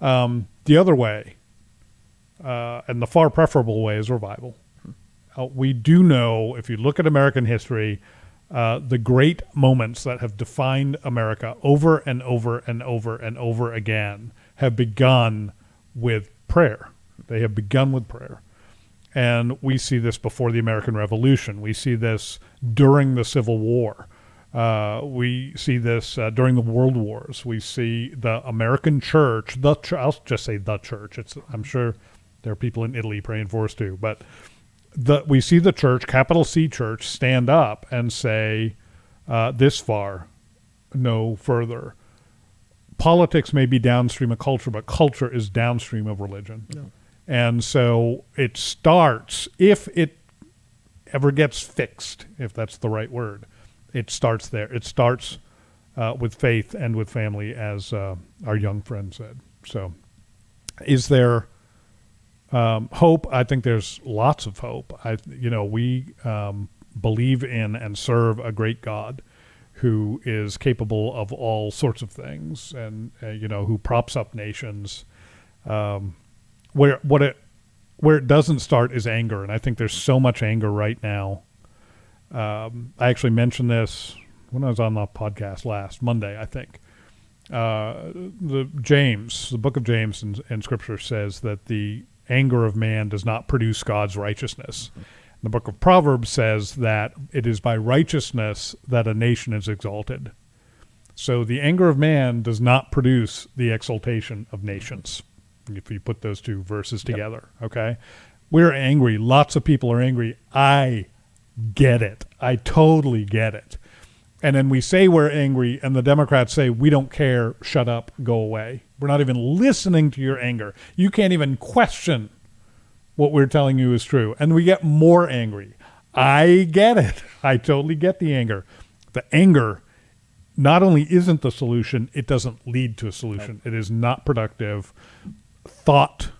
The other way, and the far preferable way, is revival. We do know, if you look at American history, the great moments that have defined America over and over and over and over again have begun with prayer. They have begun with prayer. And we see this before the American Revolution. We see this during the Civil War. We see this during the World Wars. We see the American church, I'll just say the church. I'm sure there are people in Italy praying for us too, but we see the church, capital C church, stand up and say, this far, no further. Politics may be downstream of culture, but culture is downstream of religion. No. And so it starts, if it ever gets fixed, if that's the right word, it starts there. It starts with faith and with family, as our young friend said. So is there hope? I think there's lots of hope. We believe in and serve a great God who is capable of all sorts of things, and who props up nations. Where it doesn't start is anger, and I think there's so much anger right now. I actually mentioned this when I was on the podcast last Monday, I think. The book of James in Scripture says that the anger of man does not produce God's righteousness. The book of Proverbs says that it is by righteousness that a nation is exalted. So the anger of man does not produce the exaltation of nations, if you put those two verses together, okay? We're angry. Lots of people are angry. I get it. I totally get it. And then we say we're angry, and the Democrats say, we don't care, shut up, go away. We're not even listening to your anger. You can't even question what we're telling you is true. And we get more angry. I get it. I totally get the anger. The anger not only isn't the solution, it doesn't lead to a solution. It is not productive. Thought,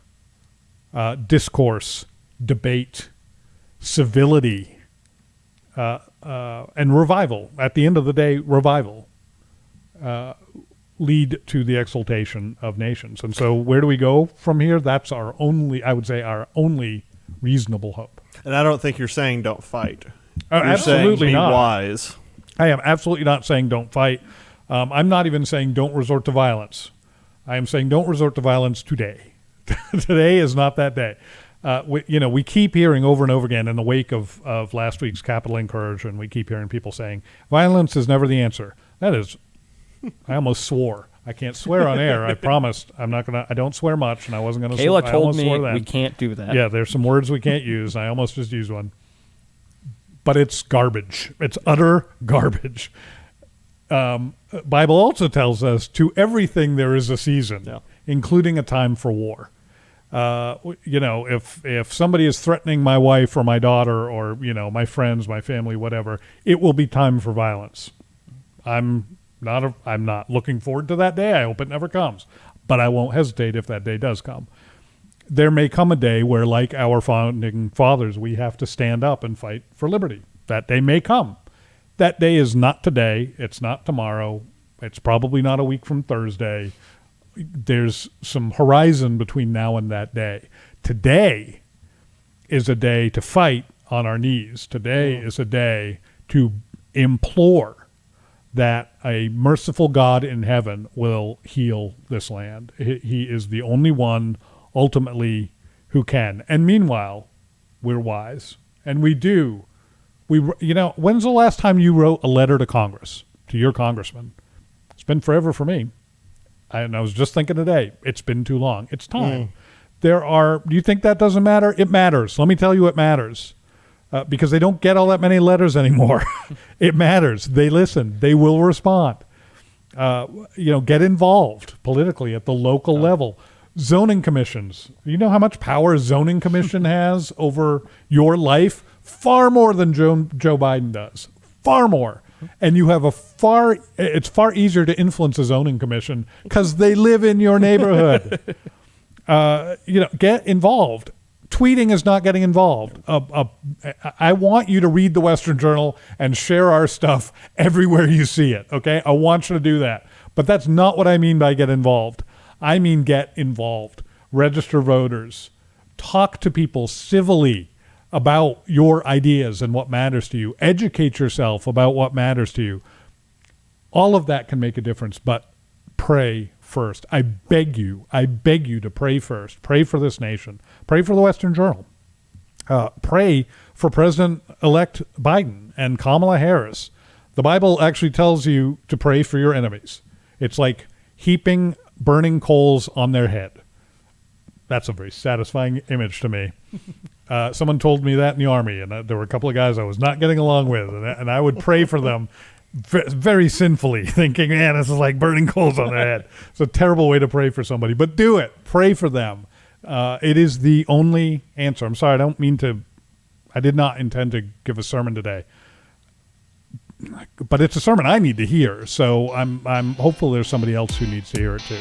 discourse, debate, civility, and revival. At the end of the day, revival lead to the exaltation of nations. And so where do we go from here? That's our only reasonable hope. And I don't think you're saying don't fight. You're absolutely saying not. Be wise. I am absolutely not saying don't fight. I'm not even saying don't resort to violence. I am saying don't resort to violence today. Today is not that day. We keep hearing over and over again in the wake of last week's Capitol incursion, we keep hearing people saying violence is never the answer. That is, I almost swore. I can't swear on air. I promised I'm not gonna. I don't swear much, and I wasn't gonna. Kayla told me we can't do that. Yeah, there's some words we can't use. I almost just used one, but it's garbage. It's utter garbage. Bible also tells us to everything there is a season, including a time for war. If somebody is threatening my wife or my daughter or, my friends, my family, whatever, it will be time for violence. I'm not looking forward to that day. I hope it never comes, but I won't hesitate if that day does come. There may come a day where, like our founding fathers, we have to stand up and fight for liberty. That day may come. That day is not today. It's not tomorrow. It's probably not a week from Thursday. There's some horizon between now and that day. Today is a day to fight on our knees. Today is a day to implore that a merciful God in heaven will heal this land. He is the only one ultimately who can. And meanwhile, we're wise. And we do. When's the last time you wrote a letter to Congress, to your congressman? It's been forever for me. And I was just thinking today, it's been too long. It's time. Do you think that doesn't matter? It matters. Let me tell you it matters. Because they don't get all that many letters anymore. It matters. They listen. They will respond. Get involved politically at the local level. Zoning commissions. You know how much power a zoning commission has over your life? Far more than Joe Biden does. Far more. And you have it's far easier to influence a zoning commission because they live in your neighborhood. Get involved. Tweeting is not getting involved. I want you to read the Western Journal and share our stuff everywhere you see it, okay? I want you to do that. But that's not what I mean by get involved. I mean get involved. Register voters. Talk to people civilly about your ideas and what matters to you. Educate yourself about what matters to you. All of that can make a difference, but pray first. I beg you to pray first. Pray for this nation. Pray for the Western Journal. Pray for President-elect Biden and Kamala Harris. The Bible actually tells you to pray for your enemies. It's like heaping burning coals on their head. That's a very satisfying image to me. Someone told me that in the Army, and there were a couple of guys I was not getting along with, and I would pray for them very sinfully, thinking, man, this is like burning coals on their head. It's a terrible way to pray for somebody, but do it. Pray for them. It is the only answer. I'm sorry, I did not intend to give a sermon today, but it's a sermon I need to hear. So I'm hopeful there's somebody else who needs to hear it too.